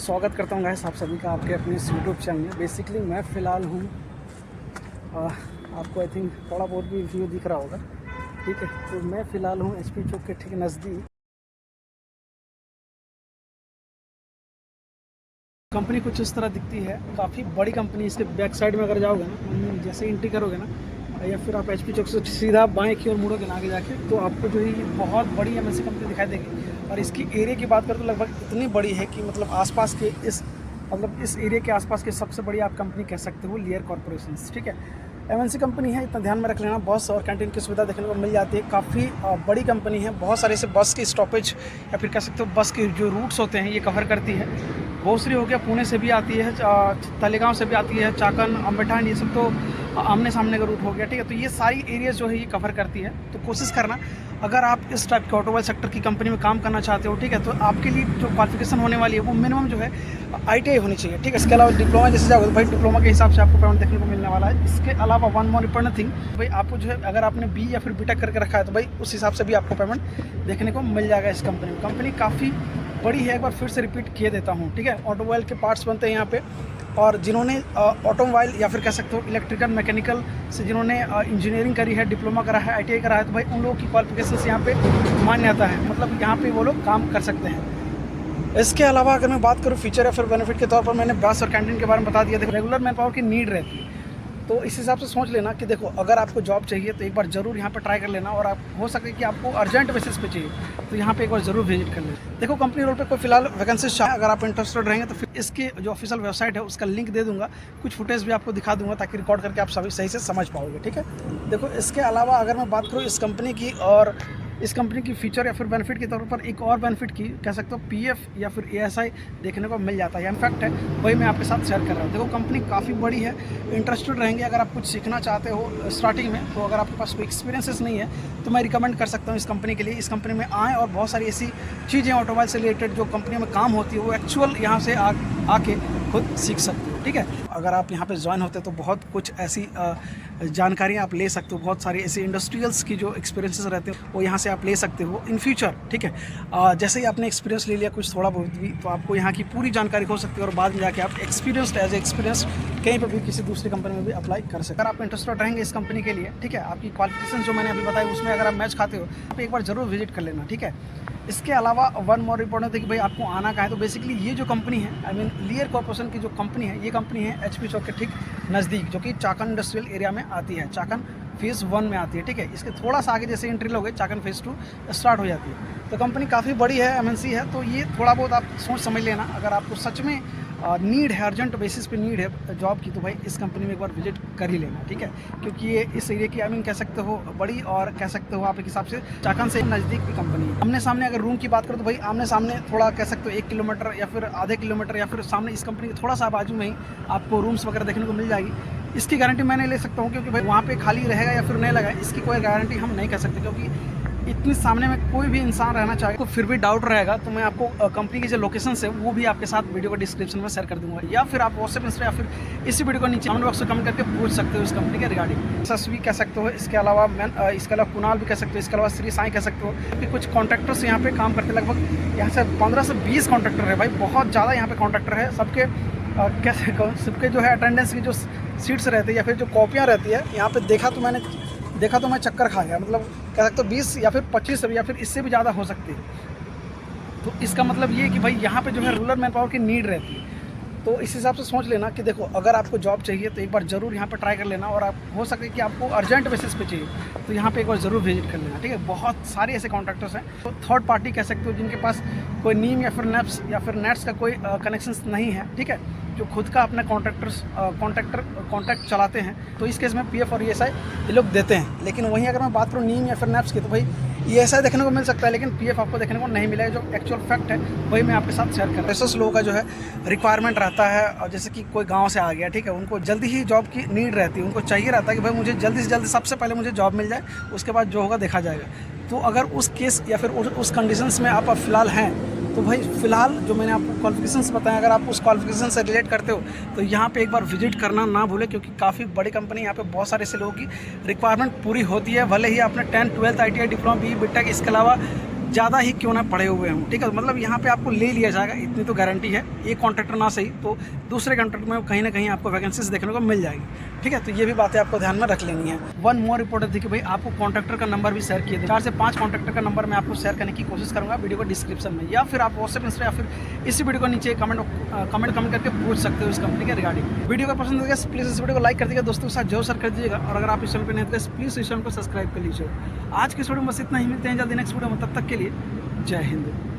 स्वागत करता हूँ गाइस आप सभी का आपके अपने इस यूट्यूब चैनल में। बेसिकली मैं फ़िलहाल हूँ, आपको आई थिंक थोड़ा बहुत भी व्यू दिख रहा होगा, ठीक है। तो मैं फ़िलहाल हूँ एचपी चौक के ठीक नज़दीक। कंपनी कुछ इस तरह दिखती है, काफ़ी बड़ी कंपनी। इसके बैक साइड में अगर जाओगे ना, जैसे एंट्री करोगे ना, या फिर आप एचपी चौक से सीधा बाएं की ओर मुड़ोगे ना आगे जाके, तो आपको जो है बहुत बड़ी एमएनसी कंपनी दिखाई देगी। और इसकी एरिया की बात करें तो लगभग इतनी बड़ी है कि मतलब आसपास के इस एरिया के आसपास की सबसे बड़ी आप कंपनी कह सकते हो लेयर कॉर्पोरेशन, ठीक है। एमएनसी कंपनी है, इतना ध्यान में रख लेना। बस और कैंटीन की सुविधा देखने को मिल जाती है। काफ़ी बड़ी कंपनी है, बहुत सारे से बस की स्टॉपेज या फिर कह सकते हो बस के जो रूट्स होते हैं ये कवर करती है। भोसरी हो गया, पुणे से भी आती है, तलेगांव से भी आती है, चाकन, अम्बेठान, ये सब तो आमने सामने का रूट हो गया, ठीक है। तो ये सारी एरिया जो है ये कवर करती है। तो कोशिश करना, अगर आप इस टाइप के ऑटोमोबाइल सेक्टर की कंपनी में काम करना चाहते हो, ठीक है, तो आपके लिए जो क्वालिफिकेशन होने वाली है वो मिनिमम जो है आईटीआई होनी चाहिए, ठीक है। इसके अलावा डिप्लोमा जैसे जाओगे तो भाई डिप्लोमा के हिसाब से आपको पेमेंट देखने को मिलने वाला है। इसके अलावा वन मोर इंपॉर्टेंट थिंग, भाई आपको जो है अगर आपने बी या फिर बीटेक करके रखा है तो भाई उस हिसाब से भी आपको पेमेंट देखने को मिल जाएगा इस कंपनी में। कंपनी काफ़ी बड़ी है, एक बार फिर से रिपीट किए देता हूँ, ठीक है। ऑटोमोबाइल के पार्ट्स बनते हैं यहाँ पे, और जिन्होंने ऑटोमोबाइल या फिर कह सकते हो इलेक्ट्रिकल मैकेनिकल से जिन्होंने इंजीनियरिंग करी है, डिप्लोमा करा है, आईटीआई करा है, तो भाई उन लोगों की क्वालिफिकेशन यहाँ पे मान्य आता है, मतलब यहाँ पे वो लोग काम कर सकते हैं। इसके अलावा अगर मैं बात करूँ फीचर या फिर बेनिफिट के तौर पर, मैंने बस और कैंटीन के बारे में बता दिया। देखो, रेगुलर मैन पावर की नीड रहती है, तो इस हिसाब से सोच लेना कि देखो अगर आपको जॉब चाहिए तो एक बार ज़रूर यहाँ पर ट्राई कर लेना। और आप हो सके कि आपको अर्जेंट बेसिस पे चाहिए तो यहाँ पे एक बार ज़रूर विजिट कर लेना। देखो, कंपनी रोड पे कोई फिलहाल वैकेंसीज है, अगर आप इंटरेस्टेड रहेंगे तो फिर इसके जो ऑफिशियल वेबसाइट है उसका लिंक दे दूँगा, कुछ फुटेज भी आपको दिखा दूँगा ताकि रिकॉर्ड करके आप सभी सही से समझ पाओगे, ठीक है। देखो, इसके अलावा अगर मैं बात करूँ इस कंपनी की और इस कंपनी की फीचर या फिर बेनिफिट के तौर पर, एक और बेनिफिट की कह सकते हो पीएफ या फिर एएसआई देखने को मिल जाता है। इनफैक्ट है वही मैं आपके साथ शेयर कर रहा हूँ। देखो, कंपनी काफ़ी बड़ी है, इंटरेस्टेड रहेंगे अगर आप कुछ सीखना चाहते हो स्टार्टिंग में, तो अगर आपके पास कोई एक्सपीरियंसेस नहीं है तो मैं रिकमेंड कर सकता हूँ इस कंपनी के लिए। इस कंपनी में आएँ और बहुत सारी ऐसी चीज़ें ऑटोमोबाइल से रिलेटेड जो कंपनियों में काम होती है वो एक्चुअल यहाँ से आके खुद सीख सकते हो, ठीक है। अगर आप यहाँ पे ज्वाइन होते तो बहुत कुछ ऐसी जानकारियाँ आप ले सकते हो, बहुत सारी ऐसी इंडस्ट्रियल्स की जो एक्सपीरियंसेस रहते हैं वो यहाँ से आप ले सकते हो इन फ्यूचर, ठीक है। जैसे ही आपने एक्सपीरियंस ले लिया कुछ थोड़ा बहुत भी, तो आपको यहाँ की पूरी जानकारी हो सकती है और बाद में जाके आप एक्सपीरियंस्ड एज एक्सपीरियंस कहीं पर भी किसी दूसरी कंपनी में भी अप्लाई कर सकते हैं। अगर आप इंटरेस्टेड रहेंगे इस कंपनी के लिए, ठीक है, आपकी क्वालिफिकेशन जो मैंने अभी बताई उसमें अगर आप मैच खाते हो तो एक बार ज़रूर विजिट कर लेना, ठीक है। इसके अलावा वन मोर इम्पोर्टेंट है कि भाई आपको आना कहाँ है। तो बेसिकली ये जो कंपनी है, आई मीन लेयर कॉर्पोरेशन की जो कंपनी है, ये कंपनी है एचपी चौक के ठीक नज़दीक, जो कि चाकन इंडस्ट्रियल एरिया में आती है, चाकन फेज़ 1 में आती है, ठीक है। इसके थोड़ा सा आगे जैसे एंट्री लोगे चाकन फेज़ 2 स्टार्ट हो जाती है। तो कंपनी काफ़ी बड़ी है, एमएनसी है, तो ये थोड़ा बहुत आप सोच समझ लेना। अगर आपको सच में नीड है, अर्जेंट बेसिस पे नीड है जॉब की, तो भाई इस कंपनी में एक बार विजिट कर ही लेना, ठीक है। क्योंकि ये इस एरिया की आई मीन कह सकते हो बड़ी, और कह सकते हो आप एक हिसाब से चाकन से नज़दीक की कंपनी है। आमने सामने अगर रूम की बात करो तो भाई आमने सामने थोड़ा कह सकते हो 1 किलोमीटर या फिर आधे किलोमीटर या फिर सामने इस कंपनी के थोड़ा सा बाजू में ही आपको रूम्स वगैरह देखने को मिल जाएगी। इसकी गारंटी मैं नहीं ले सकता हूँ क्योंकि भाई वहाँ पे खाली रहेगा या फिर नहीं लगा, इसकी कोई गारंटी हम नहीं कर सकते, क्योंकि इतनी सामने में कोई भी इंसान रहना चाहे तो फिर भी डाउट रहेगा। तो मैं आपको कंपनी की जो लोकेशन है वो भी आपके साथ वीडियो को डिस्क्रिप्शन में शेयर कर दूंगा, या फिर आप व्हाट्सएप इंस्टा या फिर इसी वीडियो को नीचे कमेंट बॉक्स में कमेंट करके पूछ सकते हो इस कंपनी के रिगार्डिंग। सस्वी कह सकते हो, इसके अलावा इसके अलावा कुणाल भी कह सकते हो, इसके अलावा श्री साई कह सकते हो कि कुछ कॉन्ट्रैक्टर्स यहाँ पे काम करते, लगभग यहाँ से 15 से 20 कॉन्ट्रैक्टर है भाई, बहुत ज़्यादा यहाँ पे कॉन्ट्रैक्टर है। सबके कैसे सबके जो है अटेंडेंस की जो सीट्स रहती है या फिर जो कॉपियाँ रहती है, यहाँ पे देखा तो मैं चक्कर खा गया। मतलब कह सकते हो 20 या फिर 25 या फिर इससे भी ज़्यादा हो सकती है। तो इसका मतलब ये है कि भाई यहाँ पे जो है रूरल मैन पावर की नीड रहती है। तो इस हिसाब से सोच लेना कि देखो अगर आपको जॉब चाहिए तो एक बार ज़रूर यहाँ पर ट्राई कर लेना, और आप हो सके कि आपको अर्जेंट बेसिस पे चाहिए तो यहाँ पे एक बार ज़रूर विजिट कर लेना, ठीक है। बहुत सारे ऐसे कॉन्ट्रैक्टर्स हैं तो थर्ड पार्टी कह सकते हो जिनके पास कोई नीम या फिर नेप्स या फिर नेट्स का कोई कनेक्शंस नहीं है, ठीक है, जो खुद का अपना कॉन्ट्रैक्ट चलाते हैं। तो इस केस में PF और ESI ये लोग देते हैं। लेकिन वहीं अगर मैं बात करूँ नीम या फिर नेप्स की तो भाई ESI देखने को मिल सकता है लेकिन PF आपको देखने को नहीं मिलेगा। जो एक्चुअल फैक्ट है वही मैं आपके साथ शेयर कर रहा हूँ। फ्रेशर्स लोगों का जो है रिक्वायरमेंट रहता है, और जैसे कि कोई गांव से आ गया, ठीक है, उनको जल्दी ही जॉब की नीड रहती है, उनको चाहिए रहता है कि भाई मुझे जल्दी से जल्दी सबसे पहले मुझे जॉब मिल जाए, उसके बाद जो होगा देखा जाएगा। तो अगर उस केस या फिर उस कंडीशंस में आप फ़िलहाल हैं तो भाई फ़िलहाल जो मैंने आपको क्वालिफिकेशंस बताए, अगर आप उस क्वालिफिकेशन से रिलेट करते हो तो यहाँ पे एक बार विजिट करना ना भूलें, क्योंकि काफ़ी बड़ी कंपनी, यहाँ पे बहुत सारे ऐसे लोगों की रिक्वायरमेंट पूरी होती है, भले ही आपने 10th 12th ITI diploma BE BTech इसके अलावा ज़्यादा ही क्यों ना पढ़े हुए हों, ठीक है। मतलब यहाँ पे आपको ले लिया जाएगा, इतनी तो गारंटी है। एक कॉन्ट्रैक्टर ना सही तो दूसरे कॉन्ट्रैक्ट में कहीं ना कहीं आपको वैकेंसीज देखने को मिल जाएगी, ठीक है। तो ये भी बातें आपको ध्यान में रख लेनी है। वन मोर रिपोर्ट थी कि भाई आपको कॉन्ट्रैक्टर का नंबर भी शेयर किए थे, 4 से 5 कॉन्ट्रैक्टर का नंबर मैं आपको शेयर करने की कोशिश करूँगा वीडियो को डिस्क्रिप्शन में, या फिर आप व्हाट्सएप इंस्टा या फिर इसी वीडियो को नीचे कमेंट करके पूछ सकते हो इस कंपनी के रिगार्डिंग। वीडियो को पसंद होगा प्लीज़ इस वीडियो को लाइक कर दीजिएगा, दोस्तों के साथ जरूर शेयर कर दीजिएगा, और अगर आप इस चैनल पर नहीं तो प्लीज़ इस चैनल को सब्सक्राइब कर लीजिए। आज के वीडियो में बस इतना ही, मिलते हैं जल्दी नेक्स्ट वीडियो में, तब तक के लिए जय हिंद।